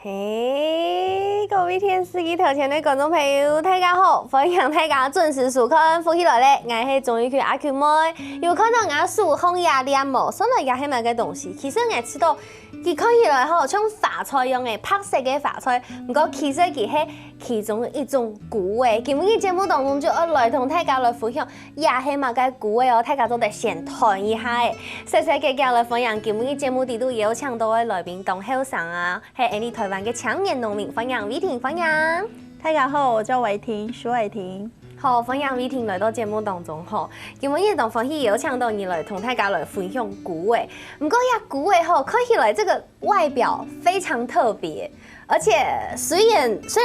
嘿，各位天司机头前的观众朋友，大家好！欢迎大家准时收看《福起来咧》，我是综艺区阿 Q 妹。有看到我数红牙脸无？上来也係买个东西。其实我知道，佢看起来吼像发菜用的白色的发菜，不过其实佢係其中一种菇味。今日节目当中就要来同大家来分享，也係買個菇味哦。大家都得先談一下嘅。細細嘅嚟分享，今日節目地都有請到嘅來賓當後生啊，係你台灣嘅青年農民，歡迎偉霆，歡迎。大家好，我叫偉霆，徐偉霆。好，歡迎偉霆來到節目當中吼。今日當歡喜有請到你來同大家來分享菇味。不過呀，菇味吼看起來這個外表非常特別，而且雖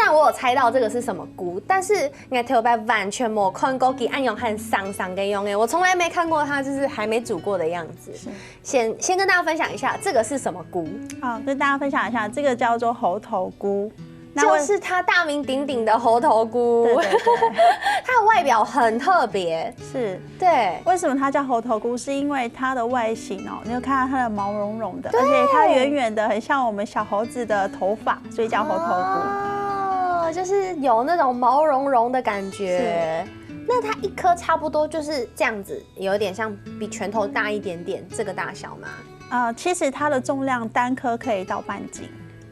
然我有猜到這個是什麼菇，但是我頭擺完全沒看過佢按用很上的用誒，我從來沒看過它就是還沒煮過的樣子。先跟大家分享一下，這個是什麼菇？好，跟大家分享一下，這個叫做猴頭菇。就是它大名鼎鼎的猴頭菇，對對對它的外表很特別，是，對。為什麼它叫猴頭菇？是因為它的外形哦，你有看到它的毛茸茸的，而且它圓圓的，很像我們小猴子的頭髮，所以叫猴頭菇。哦，就是有那種毛茸茸的感覺。那它一顆差不多就是這樣子，有點像比拳頭大一點點，這個大小嗎？其實它的重量單顆可以到半斤，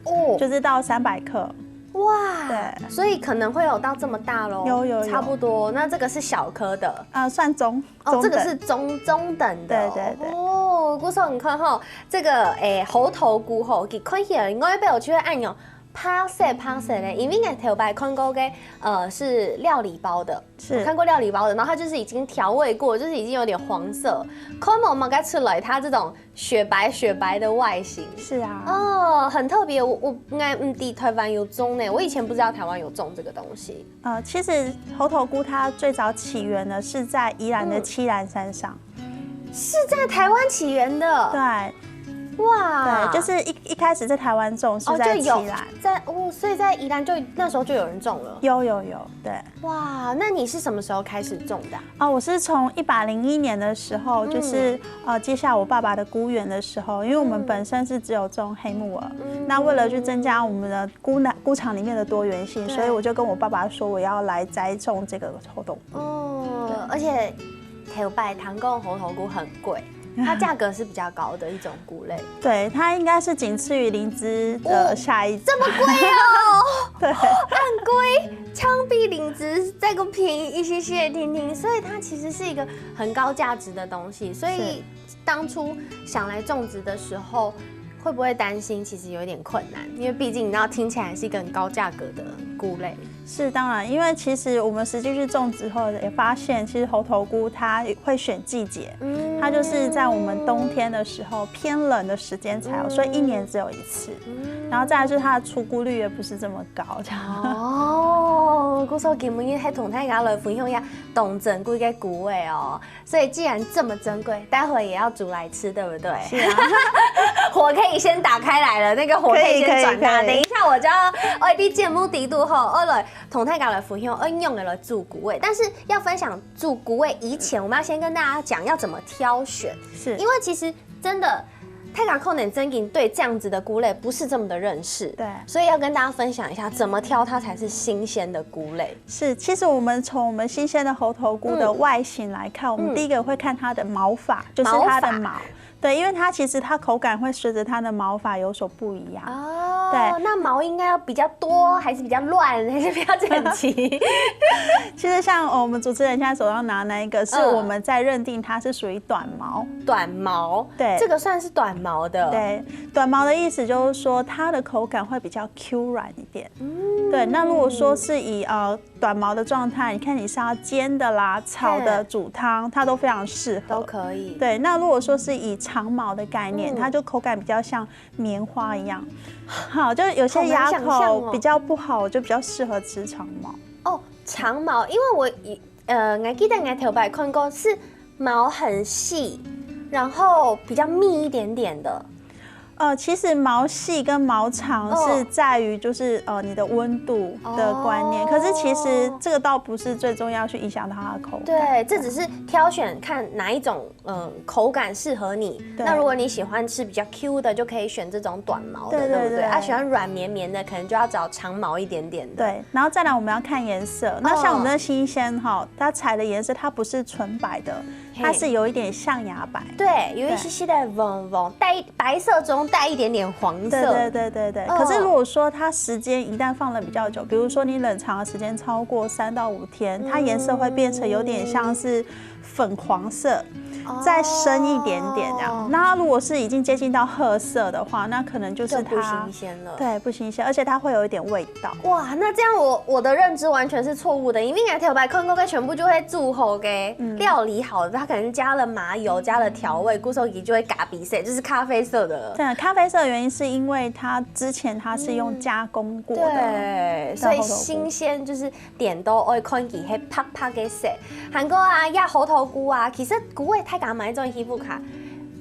哦，就是到300克。哇，對，所以可能會有到這麼大咯，有，差不多。那這個是小顆的，算中哦，這個是中等的，對。哦，姑嫂，你看哈，這個猴頭菇吼，佢看起來外表就會按用拍色的，因為我頭擺看過嘅是料理包的，是看過料理包的，然後它就是已經調味過，就是已經有點黃色，看我們該出來它這種雪白的外形。是啊，哦，很特別，我應該唔知台灣有種呢，我以前不知道台灣有種這個東西。其實猴頭菇它最早起源呢是在宜蘭的七蘭山上，是在台灣起源的。對。哇，對，就是一開始在台灣種是在宜蘭，所以在宜蘭就那時候就有人種了。有，對。哇，那你是什麼時候開始種的？我是從101年的時候，就是接下我爸爸的菇園的時候，因為我們本身是只有種黑木耳，那為了去增加我們的菇場裡面的多元性，所以我就跟我爸爸說我要來栽種這個猴頭菇。哦，而且台北糖貢猴頭菇很貴。它價格是比較高的一種菇類，對，它應該是僅次於靈芝的下一。這麼貴哦？對，很貴，槍比靈芝再更便宜一些，聽，所以它其實是一個很高價值的東西。所以當初想來種植的時候，會不會擔心其實有點困難？因為畢竟你知道聽起來是一個很高價格的菇類。是當然，因為其實我們實際去種植後也發現，其實猴頭菇它會選季節，它就是在我們冬天的時候偏冷的時間才有，所以1年只有1次。然後再來就是它的出菇率也不是這麼高。哦，姑嫂今日喺同大家來分享一下當珍貴嘅菇味哦。所以既然這麼珍貴，待會也要煮來吃，對不對？是啊，火可以先打開來了，那個火可以先轉大。等一下我就要啲節目地度吼，我來同大家來分享，用來煮菇味。但是要分享煮菇味以前，我們要先跟大家講要怎麼挑選，是因為其實真的。太港控能真銀對這樣子的菇類不是這麼的認識，對，所以要跟大家分享一下怎麼挑它才是新鮮的菇類。是，其實我們從我們新鮮的猴頭菇的外形來看，我們第一個會看它的毛髮，就是它的毛。對，因為它其實它口感會隨着它的毛髮有所不一樣。哦，對，那毛應該要比較多，還是比較亂，還是比較整齊？其實像我們主持人現在手上拿那一個，是我們在認定它是屬於短毛。短毛，對，這個算是短毛的。對，短毛的意思就是說它的口感會比較 Q 軟一點。對，那如果說是以短毛的狀態，你看你是要煎的啦、炒的、煮湯，它都非常適合，都可以。對，那如果說是以長毛的概念，它就口感比較像棉花一樣。好，就有些牙口比較不好，就比較適合吃長毛。哦，長毛，因為我記得我頭擺看過是毛很細，然後比較密一點點的。其实毛细跟毛长是在于就是你的温度的观念，可是其实这个倒不是最重要去影响到它的口感。对，这只是挑选看哪一种口感适合你。那如果你喜欢吃比较 Q 的，就可以选这种短毛的，对不对？啊，喜欢软绵绵的，可能就要找长毛一点点的。对，然后再来我们要看颜色。那像我们的新鲜哈，它采的颜色它不是纯白的，它是有一点象牙白。对，有一些些的黄，带白色中带一点点黄色。对。可是如果说它时间一旦放了比较久，比如说你冷藏的时间超过3到5天，它颜色会变成有点像是粉黄色。再深一点点这样，那它如果是已经接近到褐色的话，那可能就是它不新鲜了。对，不新鲜，而且它会有一点味道。哇，那这样我的认知完全是错误的，因为你条白空给全部就会煮好给料理好的，它可能加了麻油，加了调味，古手鸡就会嘎比色，就是咖啡色的了。对，咖啡色的原因是因为它之前它是用加工过的，对，所以新鲜就是点都会看起黑啪啪嘅色。韩国啊，压猴头菇啊，其实菇味太敢买这种皮肤卡，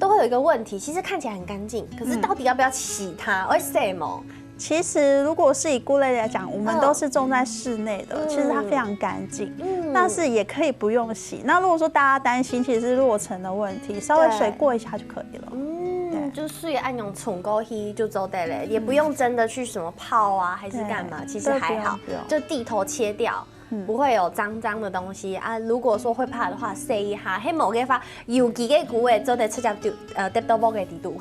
都会有一个问题，其实看起来很干净，可是到底要不要洗它？会晒吗？其实如果是以菇类来讲，我们都是种在室内的，其实它非常干净，但是也可以不用洗。那如果说大家担心其实是落尘的问题，稍微水过一下就可以了。就水按用冲过去就走得了，也不用真的去什么泡啊，还是干嘛，其实还好，就地头切掉。不会有脏脏的东西啊！如果说会怕的话，洗一下，迄某个发有几个菇诶，做得吃掉得到包给底度，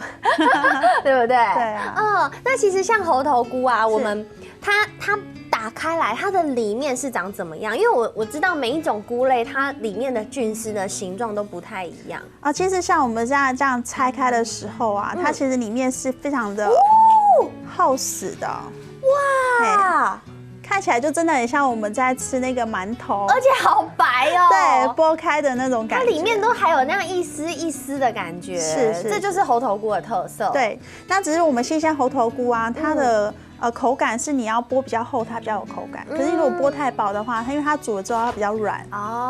对不对？对啊。那其实像猴头菇啊，我们它打开来，它的里面是长怎么样？因为我知道每一种菇类，它里面的菌丝的形状都不太一样啊。其实像我们这样拆开的时候啊，它其实里面是非常的厚实的。哇！看起来就真的很像我们在吃那个馒头，而且好白哦。对，剥开的那种感觉，它里面都还有那样一丝一丝的感觉，是，这就是猴头菇的特色。对，那只是我们新鲜猴头菇啊，它的口感是你要剥比较厚，它比较有口感。可是如果剥太薄的话，它因为它煮了之后它比较软，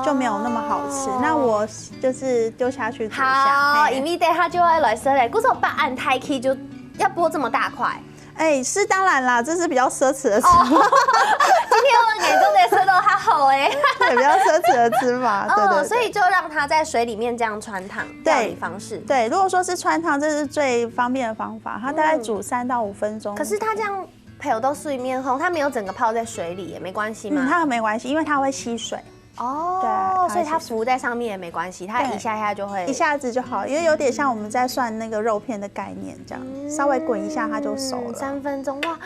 就没有那么好吃。那我就是丢下去煮一下，好，因为等它就会来生嘞。古时候把按太 K 就要剥这么大块。是当然啦，这是比较奢侈的吃法。今天我们眼中的吃到它好对，比较奢侈的吃法。对，所以就让它在水里面这样穿烫料理方式。对，如果说是穿烫，这是最方便的方法，它大概煮3到5分钟。可是它这样配有到水面后，它没有整个泡在水里也没关系吗？它没关系，因为它会吸水。对，所以它浮在上面也没关系，它一下就会一下子就好，因为有点像我们在涮那个肉片的概念这样，稍微滚一下它就熟了。3分钟哇，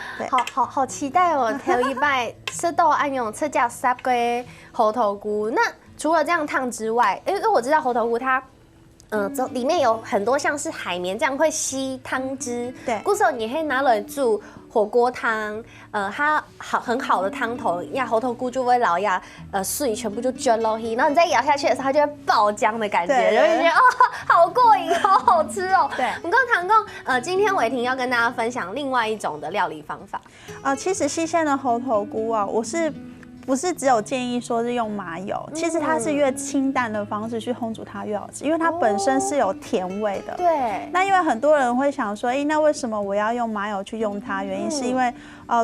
好期待哦！头一拜吃到按用吃叫3个猴头菇。那除了这样烫之外，因为我知道猴头菇它。里面有很多像是海绵这样会吸汤汁，对，故时候你可以拿来煮火锅汤，它很好的汤头，猴头菇就会老水全部就卷落去，然后你再咬下去的时候，它就会爆浆的感觉，就会觉得好过瘾，好好吃哦。对，我们刚唐贡，今天伟霆要跟大家分享另外一种的料理方法。其实新鲜的猴头菇啊，不是只有建议说是用麻油，其实它是越清淡的方式去烘煮它越好吃，因为它本身是有甜味的。对。那因为很多人会想说，那为什么我要用麻油去用它？原因是因为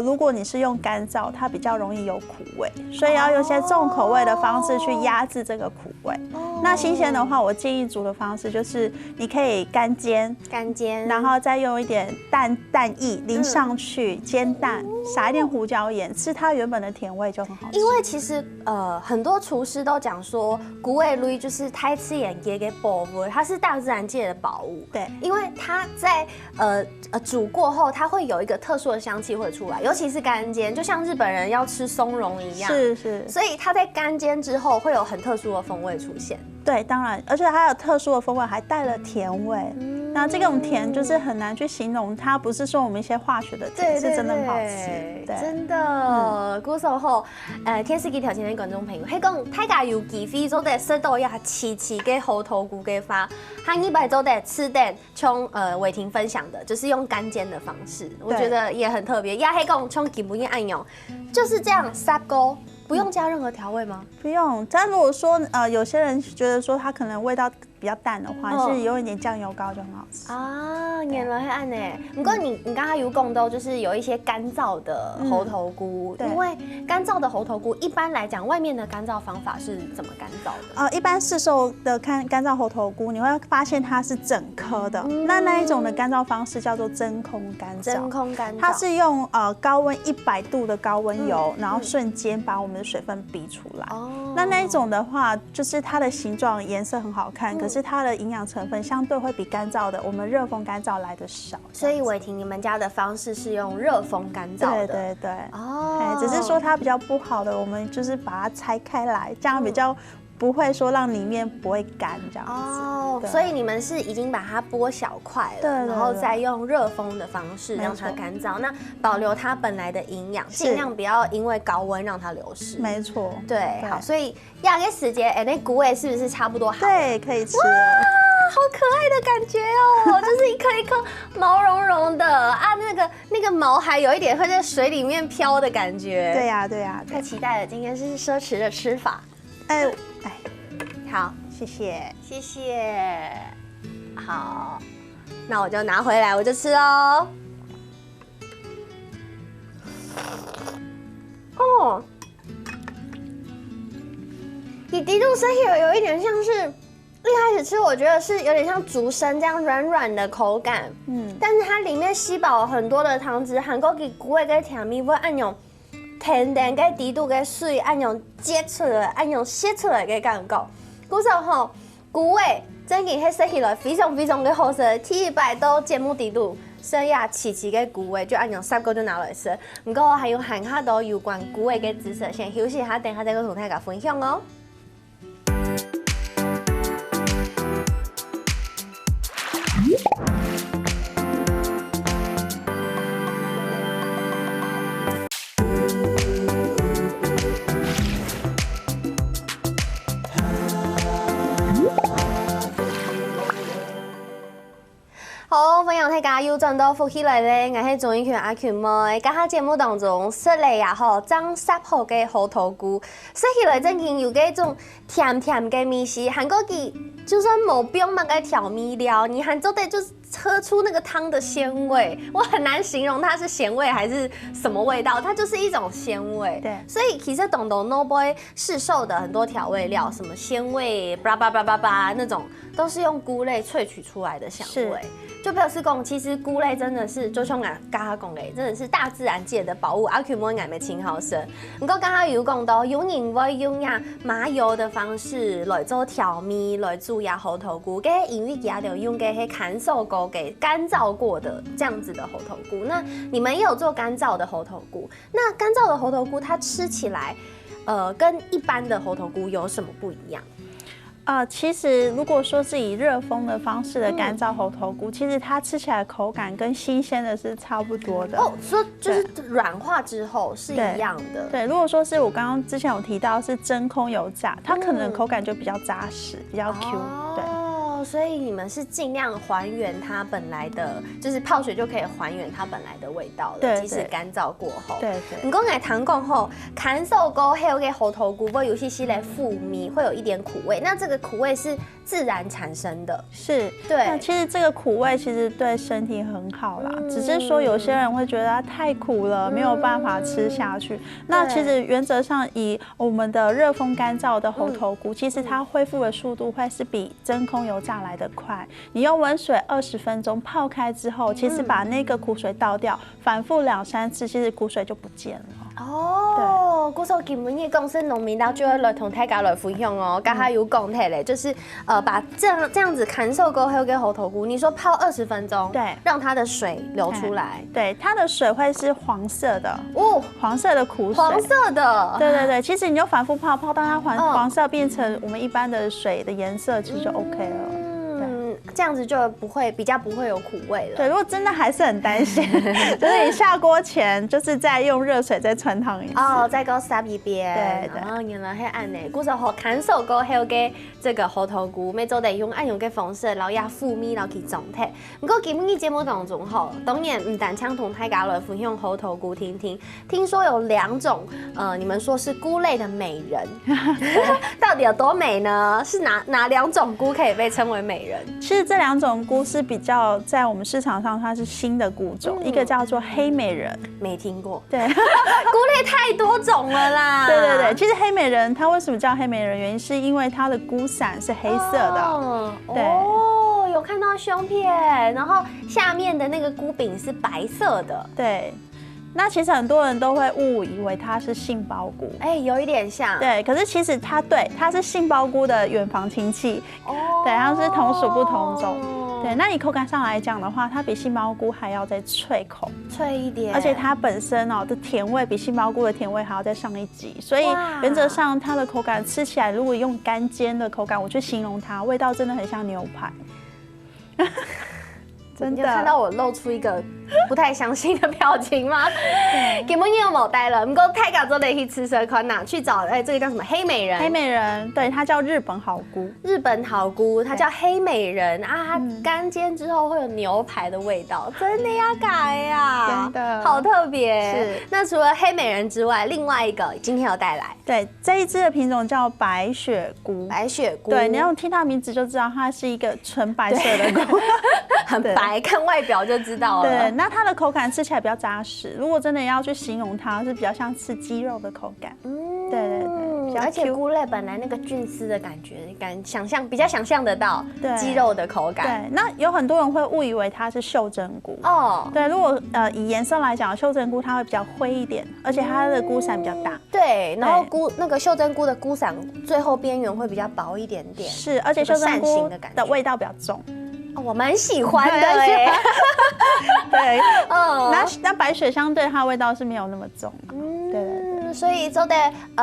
如果你是用干燥，它比较容易有苦味，所以要用一些重口味的方式去压制这个苦味。那新鲜的话，我建议煮的方式就是你可以干煎，然后再用一点蛋液淋上去煎蛋，撒一点胡椒盐，吃它原本的甜味就很好吃。因为其实很多厨师都讲说，菇味类就是太吃眼给宝物，它是大自然界的宝物。对，因为它在煮过后，它会有一个特殊的香气会出来，尤其是干煎，就像日本人要吃松茸一样。是。所以它在干煎之后会有很特殊的风味出现。对，当然，而且它有特殊的风味，还带了甜味。那这种甜就是很难去形容，它不是说我们一些化学的甜，是真的很好吃。对，真的。古时候，天時機條前的觀眾朋友，佢講大家有機會做得食到呀吃嘅猴頭菇嘅話，他一般做得吃的，像伟霆分享的，就是用干煎的方式，我覺得也很特別。呀，佢講像基本嘅按用，就是這樣烚鍋。不用加任何調味嗎？不用。但如果說有些人覺得說他可能味道比比较淡的话，是有一点酱油膏就很好吃啊。原来是按呢。不过你刚刚有讲到，就是有一些干燥的猴头菇，因为干燥的猴头菇一般来讲，外面的干燥方法是怎么干燥的？一般市售的干燥猴头菇，你会发现它是整颗的，那一种的干燥方式叫做真空干燥。真空干燥，它是用高温100度的高温油，然后瞬间把我们的水分逼出来。那一种的话，就是它的形状颜色很好看，可是它的营养成分相对会比干燥的我们热风干燥来的少。所以伟霆，你们家的方式是用热风干燥的？对。只是说它比较不好的，我们就是把它拆开来，这样比较不会说让里面不会干这样子。所以你们是已经把它剥小块了，然后再用热风的方式让它干燥，那保留它本来的营养，尽量不要因为高温让它流失。没错，对，好，所以亚个时间，那菇味是不是差不多好？对，可以吃了。好可爱的感觉哦，就是一颗一颗毛茸茸的啊，那个毛还有一点会在水里面飘的感觉。对呀，太期待了，今天是奢侈的吃法。好，谢谢。好，那我就拿回来，我就吃哦。你低度生有一点像是一开始吃，我觉得是有点像竹笙这样软软的口感，但是它里面吸饱了很多的汤汁，韩国给菇味跟甜蜜味按用甜甜跟低度跟水按用接出来，按用吸出来的感觉。古时候菇味真嘅迄食起来非常非常的好食，第一摆到节目低度。所以啊，起嘅菇味就按用3個就拿來食。不過還有很多有關菇味嘅知識，先休息一下，等下再同大家分享哦。好，分享大家又轉到福起來咧，我係鍾意權阿權妹。今下節目當中，食嚟也好，裝濕好嘅猴頭菇，食起來真係有嗰種甜甜嘅味絲，韓國嘅就算冇不用乜嘅調味料，你還做得就是喝出那個湯的鮮味，我很難形容它是鹹味還是什麼味道，它就是一種鮮味。對，所以其實東東 No Boy 市售的很多調味料，什麼鮮味叭叭叭叭叭那種，都是用菇類萃取出來的香味。就表示講，其實菇類真的是，就像我剛剛講的，真的是大自然界的寶物。阿 Q 摸眼沒清好生。不過剛剛有講到，有人會用呀麻油的方式來做調味，來煮呀猴頭菇。嘅因為佢哋用嘅係乾燥菇給乾燥過的這樣子的猴頭菇。那你們也有做乾燥的猴頭菇？那乾燥的猴頭菇，它吃起來，跟一般的猴頭菇有什麼不一樣？其實如果說是以熱風的方式的乾燥猴頭菇，其實它吃起來口感跟新鮮的是差不多的。所以就是軟化之後是一樣的。對，如果說是我剛剛之前有提到是真空油炸，它可能口感就比較扎實，比較 Q。對。所以你們是盡量還原它本來的，就是泡水就可以還原它本來的味道了，對，即使乾燥過後。對。你講來糖講後，乾燥過後嘅猴頭菇會有些些的負味，會有一點苦味。那這個苦味是自然產生的。是。對。那其實這個苦味其實對身體很好啦，只是說有些人會覺得它太苦了，沒有辦法吃下去。那其實原則上以我們的熱風乾燥的猴頭菇，其實它恢復的速度會是比真空油炸來得快。你用溫水20分鐘泡開之後，其實把那個苦水倒掉，反覆2-3次，其實苦水就不見了。哦，嗰時候基本嘅講是農民，然後就會來同大家來分享哦。剛才有講題嘞，就是把這樣子乾燥過後嘅猴頭菇，你說泡20分鐘，對，讓它的水流出來，對，它的水會是黃色的哦，黃色的苦水，黃色的，對對對，其實你就反覆泡，泡到它黃色變成我們一般的水的顏色，其實就 OK 了。这样子就比较不会有苦味了。对，如果真的还是很担心，就是你下锅前就是再用热水再汆烫一次。哦，再搁撒一遍。对。哦，原来是按呢，古时候看手锅还有给这个猴头菇，每周得用给风色，然后也富味，然后去状态。不过今日节目当中吼，当然唔但抢同大家来分享猴头菇听听。听说有2种，你们说是菇类的美人，到底有多美呢？是哪2种菇可以被称为美人？其实这2种菇是比较在我们市场上它是新的菇种，一个叫做黑美人，没听过。对，菇类太多种了啦。对，其实黑美人它为什么叫黑美人？原因是因为它的菇伞是黑色的。对。哦，有看到胸片，然后下面的那个菇柄是白色的。对。那其实很多人都会误以为它是杏鲍菇，有一点像。对，可是其实它是杏鲍菇的远房亲戚。对，它是同属不同种。对，那你口感上来讲的话，它比杏鲍菇还要再脆口，脆一点，而且它本身的甜味比杏鲍菇的甜味还要再上一级，所以原则上它的口感吃起来，如果用干煎的口感我去形容它，味道真的很像牛排。真的，你有看到我露出一个不太相信的表情吗？根本有冇带了，不过太搞做的去吃蛇宽呐，去找这个叫什么黑美人？黑美人，对，它叫日本好菇。日本好菇，它叫黑美人啊，它干煎之后会有牛排的味道，真的要改呀，真的好特别。是。那除了黑美人之外，另外一个今天有带来，对，这一支的品种叫白雪菇。白雪菇，对，你要听它的名字就知道，它是一个纯白色的菇，很白，看外表就知道了。对，那它的口感吃起来比较扎实。如果真的要去形容它，是比较像吃鸡肉的口感。对，而且菇类本来那个菌丝的感觉，比较想象得到鸡肉的口感。对，那有很多人会误以为它是袖珍菇。对，如果以颜色来讲，袖珍菇它会比较灰一点，而且它的菇伞比较大。对，然后那个袖珍菇的菇伞最后边缘会比较薄一点点。是，而且袖珍菇的味道比较重。我蛮喜欢的哎。对，那白雪相对它的味道是没有那么重。对，所以做的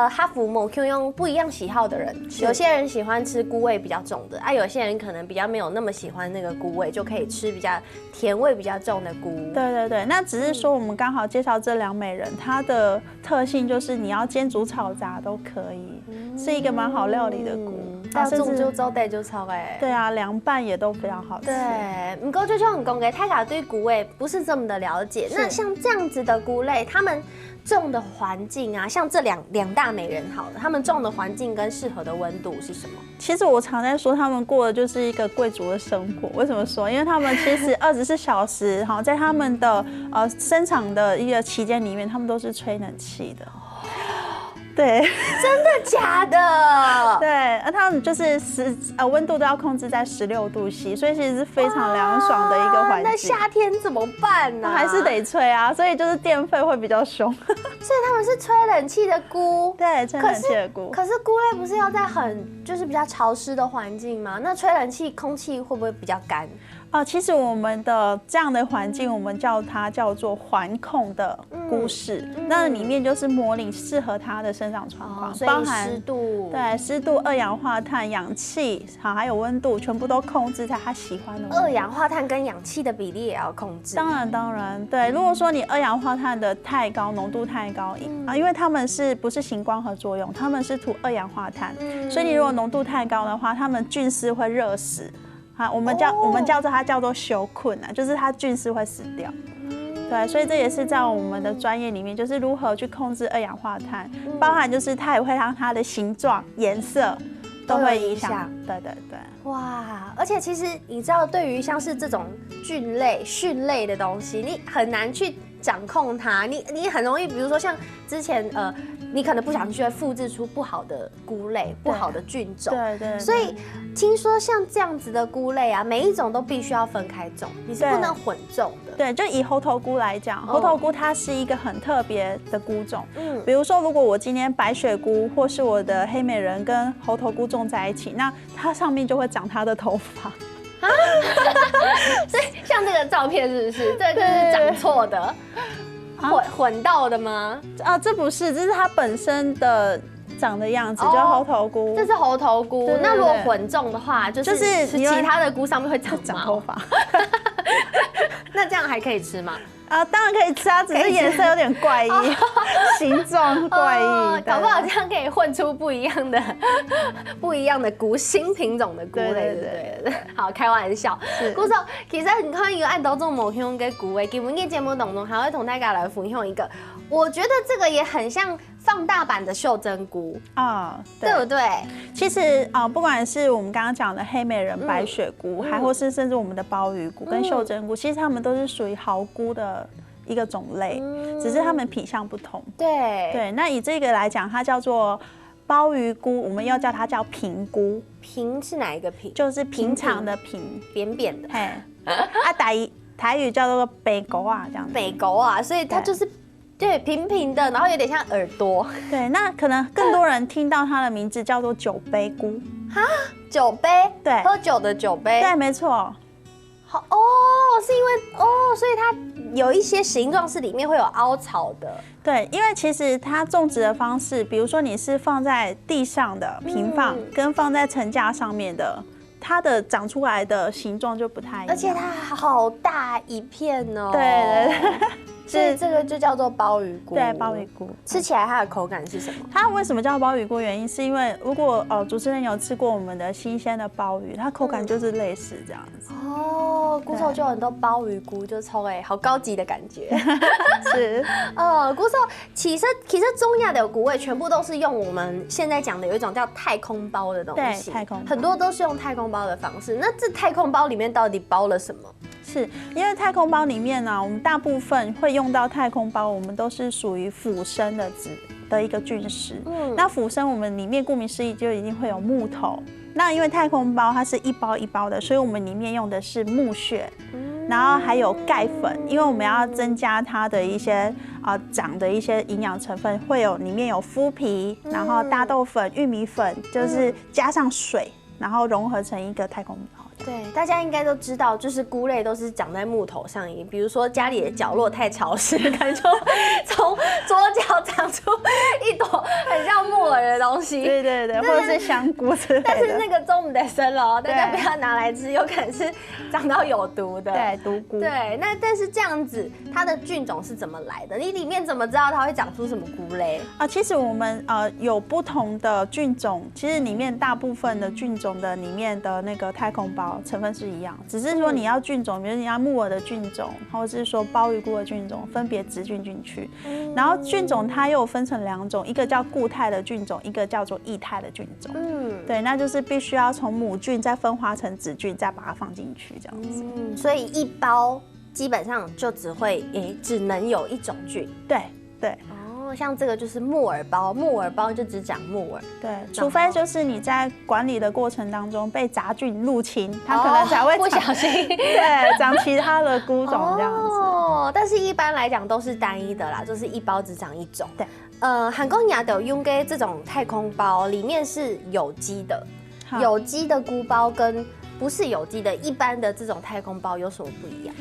哈佛某 Q 用不一样喜好的人，有些人喜欢吃菇味比较重的有些人可能比较没有那么喜欢那个菇味，就可以吃比较甜味比较重的菇。对，那只是说我们刚好介绍这2美人，它的特性就是你要煎煮炒炸都可以，是一个蛮好料理的菇。要种就做得就炒对啊，凉拌也都非常好吃。对，不过就像你讲的，大家对菇味不是这么的了解。那像这样子的菇类，他们种的环境啊，像这两大美人好了，他们种的环境跟适合的温度是什么？其实我常在说，他们过的就是一个贵族的生活。为什么说？因为他们其实24小时在他们的生产的一个期间里面，他们都是吹冷气的。对，真的假的？对，他们就是温度都要控制在16度C，所以其实是非常凉爽的一个环境。那夏天怎么办呢？还是得吹啊，所以就是电费会比较凶。所以他们是吹冷气的菇。对，吹冷气的菇。可是菇类不是要在就是比较潮湿的环境吗？那吹冷气空气会不会比较干？其实我们的这样的环境，我们叫做环控的菇室，那里面就是模拟适合它的生长状况，包含湿度，对，湿度、二氧化碳、氧气，还有温度，全部都控制在它喜欢的温度。二氧化碳跟氧气的比例也要控制。当然，对。如果说你二氧化碳的太高，浓度太高因为它们不是行光合作用，它们是吐二氧化碳，所以你如果浓度太高的话，它们菌丝会热死。我们叫做它叫做休困就是它菌丝会死掉。对，所以这也是在我们的专业里面，就是如何去控制二氧化碳，包含就是它也会让它的形状、颜色都会影响。对。哇，而且其实你知道，对于像是这种菌类、蕈类的东西，你很难去掌控它，你很容易，比如说像之前你可能不小心就会复制出不好的菇类、不好的菌种。对。所以听说像这样子的菇类啊，每一种都必须要分开种，你是不能混种的。对，就以猴头菇来讲，猴头菇它是一个很特别的菇种。比如说，如果我今天白雪菇或是我的黑美人跟猴头菇种在一起，那它上面就会长它的头发。所以像这个照片是不是？这是长错的，混到的吗？这不是，这是它本身的长的样子，就是猴头菇。这是猴头菇。对对对那如果混种的话，就是吃你其他的菇上面会长头发。那这样还可以吃吗？当然可以吃啊，只是颜色有点怪异，形状怪异，搞不好这样可以混出不一样的菇，新品种的菇类，对。好，开玩笑。姑嫂，其實你看一個按到種無香嘅菇嘅，基本嘅節目當中還會同大家來分享一個，我覺得這個也很像放大版的袖珍菇對不對？其實不管是我們剛剛講的黑美人白雪菇，還或是甚至我們的鮑魚菇跟袖珍菇，其實它們都是屬於蠔菇的一個種類，只是它們品相不同。對，那以這個來講，它叫做鮑魚菇，我們要叫它叫平菇。平是哪一個平？就是平常的平，扁扁的。台語叫做北狗啊，這樣子。北狗啊，所以它就是对平平的，然後有點像耳朵。對，那可能更多人聽到它的名字叫做酒杯菇。酒杯？對，喝酒的酒杯。對，沒錯。好是因為所以它有一些形狀是裡面會有凹槽的。對，因為其實它種植的方式，比如說你是放在地上的平放，跟放在層架上面的，它的長出來的形狀就不太一樣。而且它好大一片哦。對。所以這個就叫做鮑魚菇。對，鮑魚菇吃起來它的口感是什麼？它為什麼叫鮑魚菇？原因是因為如果主持人有吃過我們的新鮮的鮑魚，它口感就是類似這樣子。菇嫂就有很多鮑魚菇，就超好高級的感覺。是。菇嫂其實中亞的菇味全部都是用我們現在講的有一種叫太空包的東西。對，太空包。很多都是用太空包的方式。那這太空包裡面到底包了什麼？是因為太空包裡面呢，我們大部分會用到太空包，我們都是屬於腐生的一個菌絲。那腐生我們裡面顧名思義就一定會有木頭。那因為太空包它是一包一包的，所以我們裡面用的是木屑，然後還有鈣粉，因為我們要增加它的一些長的一些營養成分，會有裡面有麩皮，然後大豆粉、玉米粉，就是加上水，然後融合成一個太空包。对，大家应该都知道，就是菇类都是长在木头上，比如说家里的角落太潮湿，可能就从桌角长出一朵很像木耳的东西。对，或者是香菇之类的。但是那个中不得生了，大家不要拿来吃，有可能是长到有毒的。对，毒菇。对，那但是这样子，它的菌种是怎么来的？你里面怎么知道它会长出什么菇类？其实我们有不同的菌种，其实里面大部分的菌种的里面的那个太空包。成分是一样，只是说你要菌种，比如你要木耳的菌种，或者是说鮑魚菇的菌种，分别植菌进去。然后菌种它又分成2种，一个叫固态的菌种，一个叫做液态的菌种。对，那就是必须要从母菌再分化成子菌，再把它放进去这样子。所以一包基本上就只能有一种菌。对。像这个就是木耳包，木耳包就只长木耳。对，除非就是你在管理的过程当中被杂菌入侵，它可能才会不小心对长其他的菇种这样子。但是一般来讲都是单一的啦，就是一包只长一种。对，韓國亞豆用嘅這種太空包裡面是有機的，有機的菇包跟不是有機的一般的這種太空包有什麼不一樣？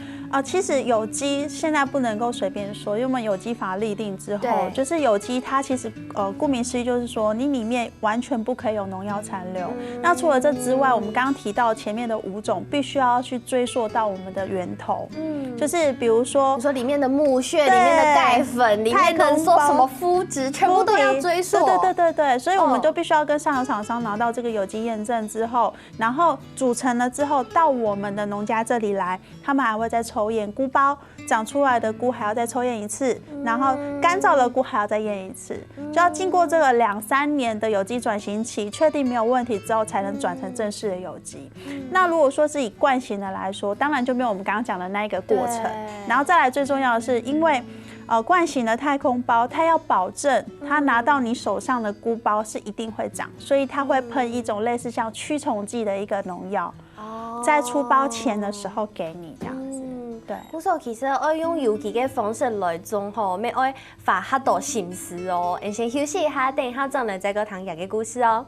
其實有機現在不能夠隨便說，因為我們有機法立定之後，就是有機它其實顧名思義就是說你裡面完全不可以有農藥殘留。那除了這之外，我們剛剛提到前面的5種，必須要去追溯到我們的源頭。就是比如說，你說裡面的木屑、裡面的鈣粉、裡面的說什麼麩質，全部都要追溯。對，所以我們就必須要跟上游廠商拿到這個有機驗證之後，然後組成了之後到我們的農家這裡來，他們還會再抽驗菇包長出來的菇，還要再抽驗一次，然後乾燥的菇還要再驗一次，就要經過這個2、3年的有機轉型期，確定沒有問題之後，才能轉成正式的有機。那如果說是以慣行的來說，當然就沒有我們剛剛講的那一個過程。然後再來最重要的是，因為慣行的太空包，它要保證它拿到你手上的菇包是一定會長，所以它會噴一種類似像驅蟲劑的一個農藥，在出包前的時候給你這樣子。對，菇嫂其實我用有機嘅方式來種吼，要愛花很多心思哦。先休息一下，等一下再來這個唐人嘅故事哦。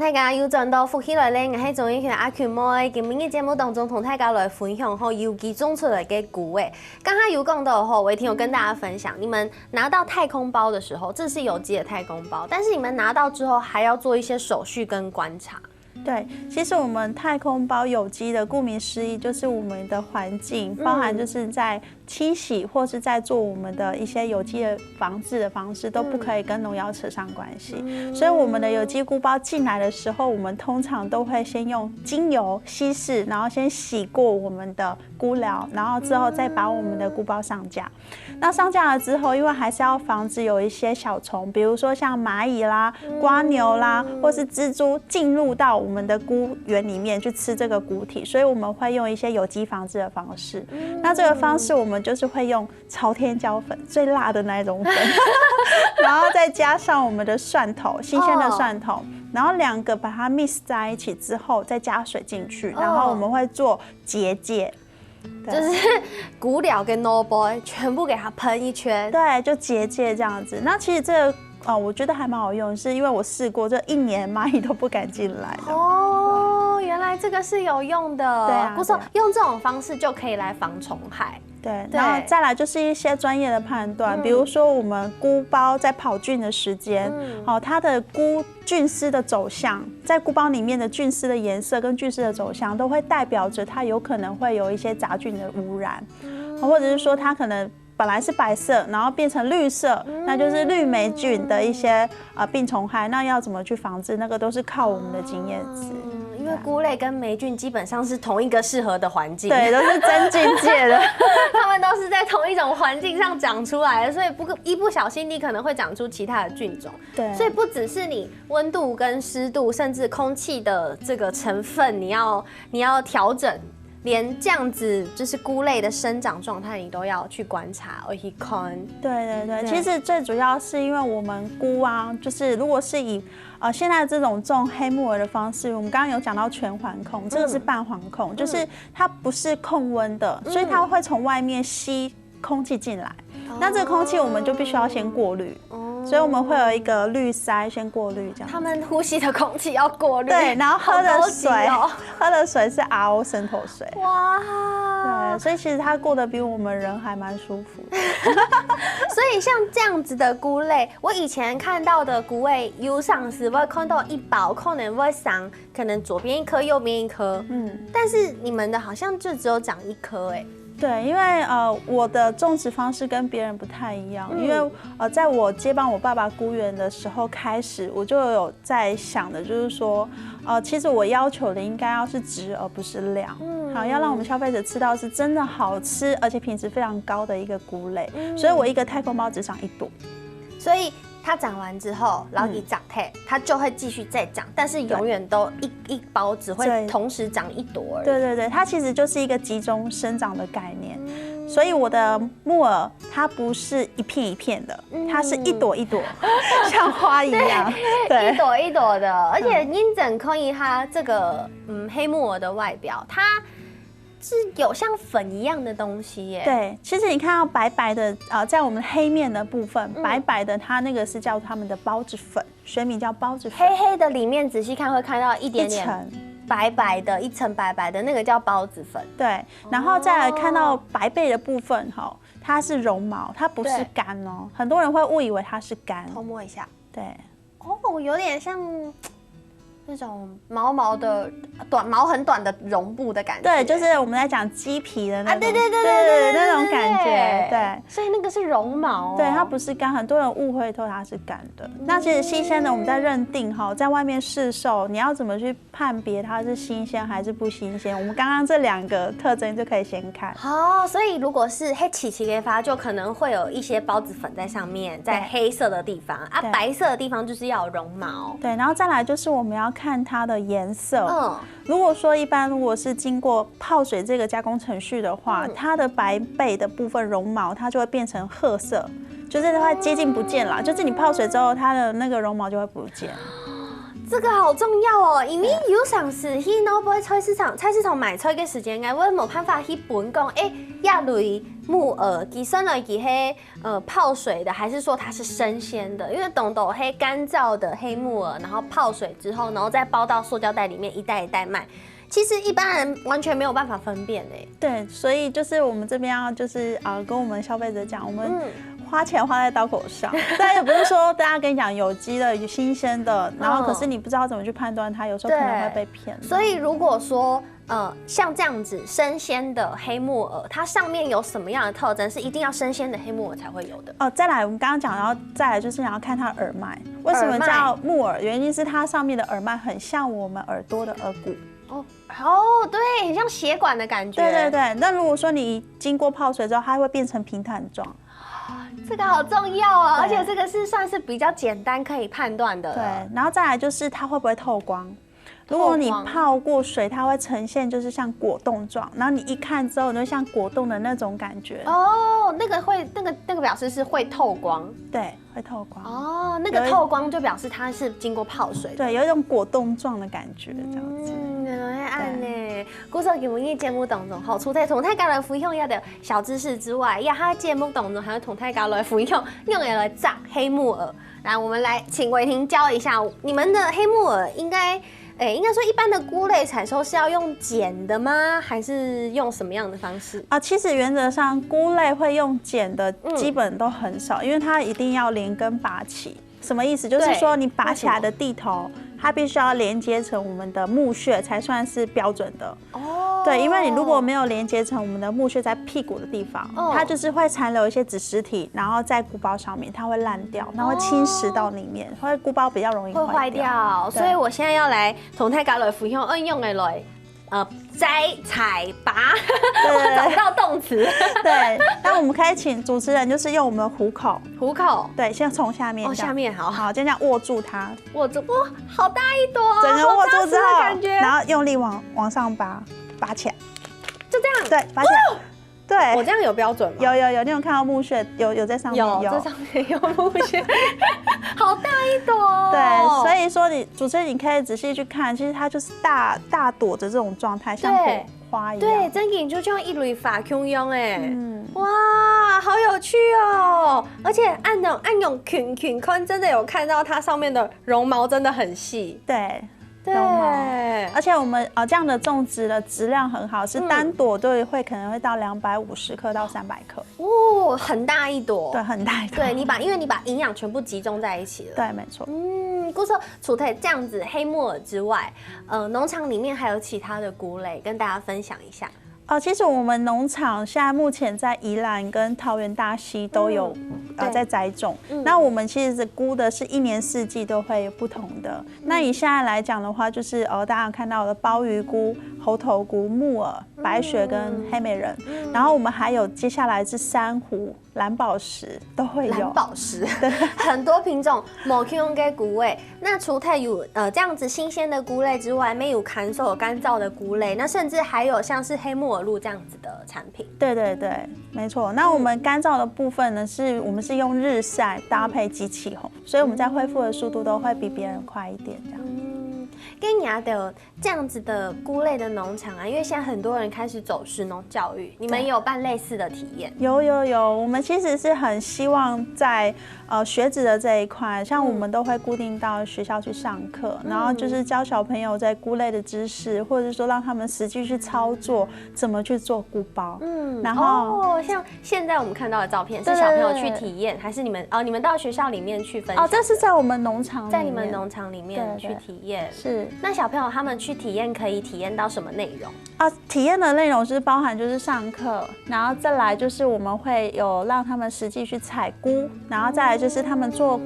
大家又转到福起来咧，我係中醫圈阿權妹，今日嘅節目當中同大家來分享好郵寄種出來嘅菇誒。剛剛有講到後，我一定有跟大家分享，你們拿到太空包的時候，這是有機的太空包，但是你們拿到之後還要做一些手續跟觀察。对，其实我们太空包有机的，顾名思义就是我们的环境，包含就是在清洗或是在做我们的一些有机的防治的方式，都不可以跟农药扯上关系。所以我们的有机菇包进来的时候，我们通常都会先用精油稀释，然后先洗过我们的菇寮，然后之后再把我们的菇包上架。那上架了之后，因为还是要防止有一些小虫，比如说像蚂蚁啦、蝸牛啦，或是蜘蛛进入到我们的菇园里面去吃这个菇体，所以我们会用一些有机防治的方式。那这个方式我们就是会用朝天椒粉，最辣的那一种粉，然后再加上我们的蒜头，新鲜的蒜头。然后两个把它 mix 在一起之后，再加水进去，然后我们会做结界。就是菇寮跟 No Boy 全部给它喷一圈，对，就结界这样子。那其实这个我觉得还蛮好用，是因为我试过，这1年蚂蚁都不敢进来的。哦，原来这个是有用的。对啊，不是用这种方式就可以来防虫害。对，然后再来就是一些专业的判断，比如说我们菇包在跑菌的时间，它的菇菌丝的走向，在菇包里面的菌丝的颜色跟菌丝的走向，都会代表着它有可能会有一些杂菌的污染，或者是说它可能本来是白色，然后变成绿色，那就是绿霉菌的一些病虫害。那要怎么去防治？那个都是靠我们的经验值。因为菇类跟霉菌基本上是同一个适合的环境，对，都是真菌界的，它们都是在同一种环境上长出来的，所以一不小心你可能会长出其他的菌种。对，所以不只是你温度跟湿度，甚至空气的这个成分，你要调整。连这样子就是菇类的生长状态，你都要去观察，而去看。对，其实最主要是因为我们菇啊，就是如果是以现在这种种黑木耳的方式，我们刚刚有讲到全环控，这个是半环控，就是它不是控温的，所以它会从外面吸空气进来。那这个空气我们就必须要先过滤。所以我们会有一个滤筛先过滤，这样。他们呼吸的空气要过滤。对，然后喝的水，喝的水是 RO 渗透水。哇！对，所以其实它过得比我们人还蛮舒服的。所以像这样子的菇类，我以前看到的菇类，有上是会看到一包，可能会长，可能左边一颗，右边一颗。但是你们的好像就只有长1颗，哎。对，因为我的种植方式跟别人不太一样，因为在我接棒我爸爸菇园的时候开始，我就有在想的，就是说，其实我要求的应该要是质而不是量，好，要让我们消费者吃到是真的好吃而且品质非常高的一个菇类，所以我一个太空包只长1朵，所以它长完之后，然后你长态，它就会继续再长，但是永远都一包只会同时长1朵而已。对，它其实就是一个集中生长的概念。所以我的木耳它不是一片一片的，它是一朵一朵，像花一样，对，一朵一朵的。而且您整可以它这个黑木耳的外表，它是有像粉一样的东西耶。对，其实你看到白白的在我们黑面的部分，白白的，它那个是叫他们的孢子粉，学名叫孢子粉。黑黑的里面仔细看会看到一点点白白的，一层白白的那个叫孢子粉。对，然后再来看到白背的部分它是绒毛，它不是干哦。很多人会误以为它是干。偷摸一下。对。有点像。那种毛毛的毛很短的绒布的感觉，对，就是我们在讲鸡皮的那种，对，那种感觉，对，所以那个是绒毛，对，它不是干，很多人误会说它是干的。那其实新鲜的，我们在认定在外面市售，你要怎么去判别它是新鲜还是不新鲜？我们刚刚这2个特征就可以先看。所以如果是黑起给发，就可能会有一些孢子粉在上面，在黑色的地方白色的地方就是要有绒毛，对，然后再来就是我们要看它的颜色。如果说如果是经过泡水这个加工程序的话，它的白背的部分绒毛它就会变成褐色，就是它接近不见了，就是你泡水之后它的那个绒毛就会不见。这个好重要哦，因为有常时去那边菜市场买菜的时间，我冇办法去分讲，亚类木耳，其实呢，其黑泡水的，还是说它是生鲜的？因为懂黑干燥的黑木耳，然后泡水之后，然后再包到塑胶袋里面，一袋一袋卖。其实一般人完全没有办法分辨哎。对，所以就是我们这边要就是跟我们消费者讲，我们花钱花在刀口上，但也不是说大家跟你讲有机的、新鲜的，然后可是你不知道怎么去判断它，有时候可能会被骗。所以如果说像这样子生鲜的黑木耳，它上面有什么样的特征是一定要生鲜的黑木耳才会有的？再来我们刚刚讲，然后再来就是你要看它的耳麦，为什么叫木耳？原因是它上面的耳麦很像我们耳朵的耳骨。对，很像血管的感觉。对。那如果说你经过泡水之后，它会变成平坦状。这个好重要啊，而且这个是算是比较简单可以判断的。对，然后再来就是它会不会透光。如果你泡过水，它会呈现就是像果冻状，然后你一看之后，你就像果冻的那种感觉。那个表示是会透光。对，会透光。那个透光就表示它是经过泡水的。对，有一种果冻状的感觉，这样子。原来按呢。古时候我们节目当中，除了同大家来分享一的小知识之外，他节目当中还有同大家来分享用来炸黑木耳。来，我们来请伟霆教一下，你们的黑木耳应该说一般的菇类采收是要用剪的吗？还是用什么样的方式？其实原则上菇类会用剪的基本都很少，因为它一定要连根拔起。什么意思？就是说你拔起来的地头，它必须要连接成我们的木屑才算是标准的。对，因为你如果没有连接成我们的木屑在屁股的地方，它就是会残留一些子实体，然后在菇包上面，它会烂掉，然后会侵蚀到里面，会菇包比较容易坏掉。所以我现在要来同大家来分享用的来。摘、采、拔，我找不到动词。对，那我们可以请主持人，就是用我们的虎口，对，先从下面，下面好，就这样握住它，哇，好大一朵，整个握住之后，感觉，然后用力往上拔起来，就这样，对，拔起来。对，我这样有标准吗？有，你有看到木屑有在上面？有，这上面有木屑，好大一朵。对，所以说主持人你可以仔细去看，其实它就是大朵的这种状态，像火花一样。对，真的就像一蕊发琼用哇，好有趣哦！而且按用群坤真的有看到它上面的绒毛真的很细。对。而且我们这样的种植的质量很好，是单朵都可能会到250克到300克。很大一朵。对，很大一朵。对，因为你把营养全部集中在一起了。对，没错。姑说除了这样子黑木耳之外，农场里面还有其他的菇类跟大家分享一下。其实我们农场现在目前在宜兰跟桃园大溪都有在栽种。那我们其实菇的是1年4季都会有不同的。那以现在来讲的话，就是大家看到的鲍鱼菇、猴头菇、木耳、白雪跟黑美人。然后我们还有接下来是珊瑚、蓝宝石都会有。蓝宝石，对，很多品种某用给菇类。那除了有这样子新鲜的菇类之外，没有干燥的菇类，那甚至还有像是黑木耳露这样子的产品。对，没错。那我们干燥的部分呢，我们是用日晒搭配机器烘，所以我们在恢复的速度都会比别人快一点，这样。跟牙的这样子的菇类的农场因为现在很多人开始走食农教育，你们也有办类似的体验？有，我们其实是很希望在学子的这一块，像我们都会固定到学校去上课，然后就是教小朋友在菇类的知识，或者是说让他们实际去操作怎么去做菇包。然后像现在我们看到的照片是小朋友去体验，还是你们到学校里面去分享？这是在我们农场里面，在你们农场里面去体验。是。那小朋友他们去体验可以体验到什么内容？体验的内容是包含就是上课，然后再来就是我们会有让他们实际去采菇，然后再来就是他们做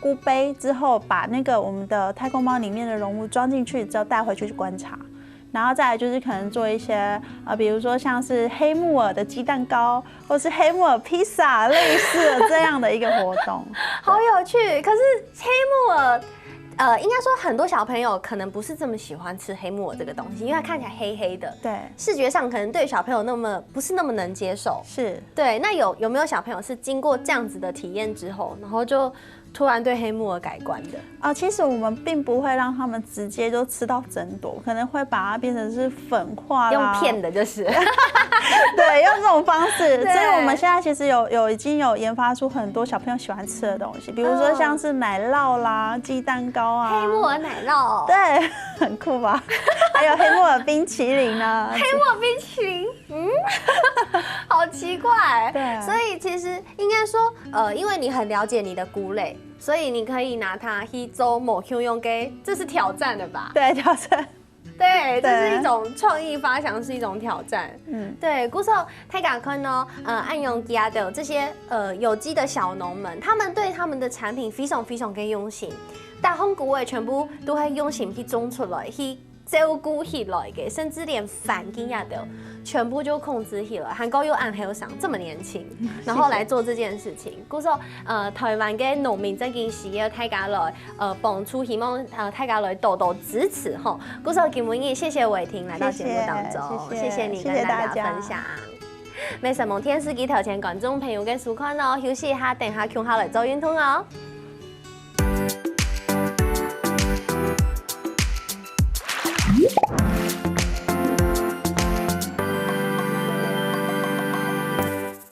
菇杯之后，把那个我们的太空包里面的溶物装进去之后带回去观察。然后再来就是可能做一些比如说像是黑木耳的鸡蛋糕，或是黑木耳披萨类似的这样的一个活动。好有趣！可是黑木耳。应该说很多小朋友可能不是这么喜欢吃黑木耳这个东西，因为它看起来黑黑的，对，视觉上可能对小朋友不是那么能接受。是，对。那有没有小朋友是经过这样子的体验之后，然后就突然对黑木耳改观的？其实我们并不会让他们直接就吃到整朵，可能会把它变成是粉化啦，用片的就是。对，用这种方式。所以我们现在其实已经有研发出很多小朋友喜欢吃的东西，比如说像是奶酪啦、鸡蛋糕啊，黑木耳奶酪，对，很酷吧？还有黑木耳冰淇淋啊，黑木耳冰淇淋，好奇怪。对，所以其实应该说，因为你很了解你的菇类，所以你可以拿它去做某 Q 用给，这是挑战的吧？对，挑战。对，这是一种创意发想，是一种挑战。对，古时候泰雅坑呢，安永家的这些有机的小农们，他们对他们的产品非常的用心，大红菇诶全部都会用心去种出来，去照顾起来嘅，甚至连环境也都全部就控制起来。韩国又暗黑上这么年轻，然后来做这件事情。故说台湾嘅农民真件事要大家来帮助，希望大家来多多支持吼。故说今日谢谢伟霆来到节目当中，谢谢你跟大家分享。没什么天司机头前观众朋友嘅收看哦，休息一下，等下琼下来做运动哦。